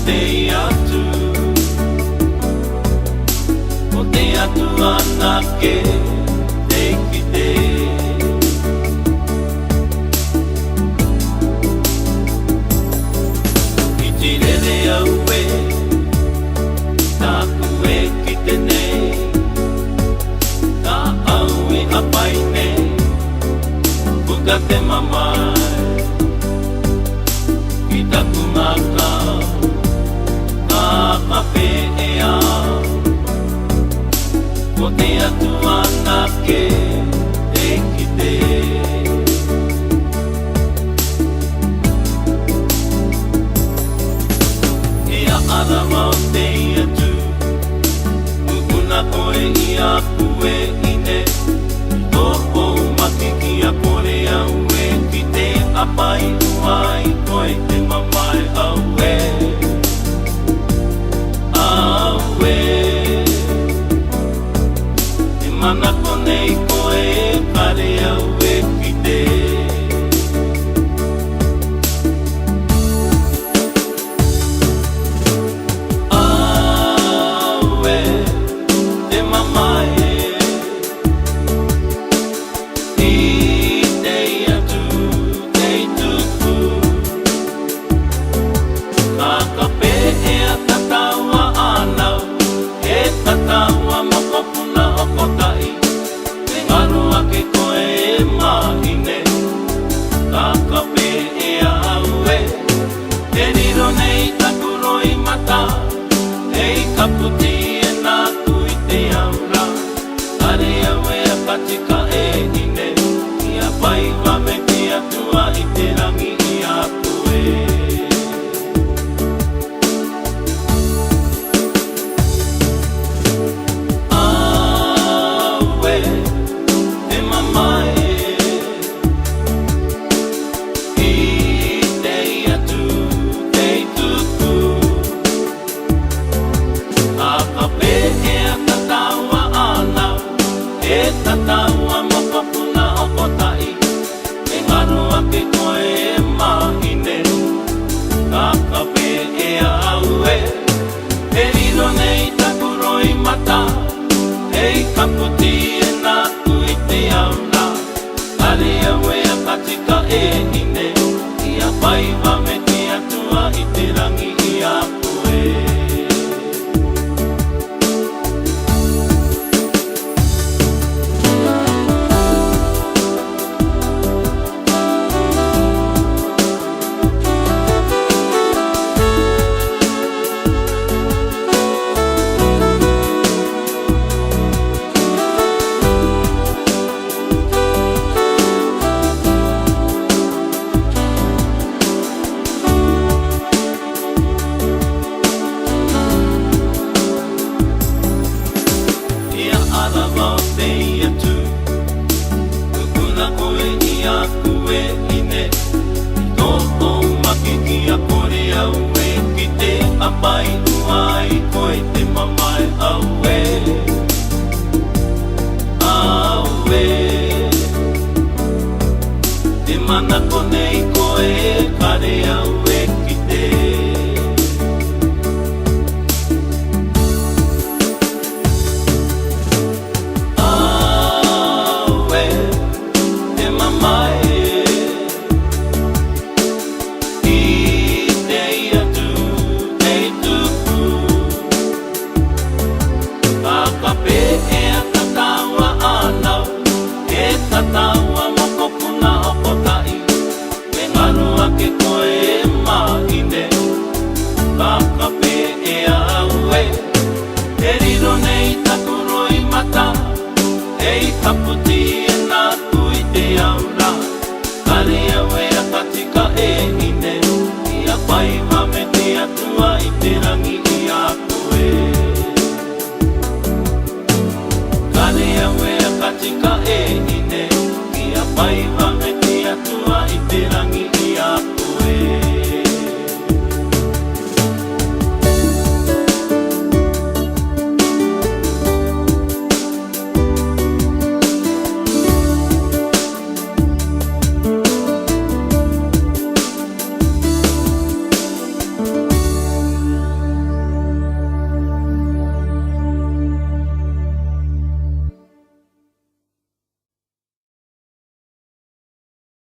te atu, o te atu anake te kite. I tirere au e, taku e kite nei, ta au e apai nei, puka te mamai. Taku makau, kape e au, ko te atu anake te kite. Ea arawa o te atu, ukuna koe i aku e ine, tō makiki a kore au e ki te apai uai koe te mamai au e, au e. Te manako nei koe e kare au e ki te. Au e, te mamai e. Kaputi e nā kui te aura, tare au e a patika e ine, i a pai wame te atua i te rangi i a koe. Au e, te mamai e, i te atu, te tuku. E tataua mokopuna o kotai, e ngaro ake koe e mahine, ka kape e au e, e riro nei taku roi mata, e kaputi e nā kui te aura, kare au e a katika e ine, i a pai wame te atua i te rangi i a koe. Arawa o te atu, ukuna koe i aku e ine, tō makiki a kore au e ki te apai uai koe te mamai au e, au e. Te manako nei koe e kare au e ki te. Tataua mokopuna o kotai, e ngaro ake koe e mahine, ka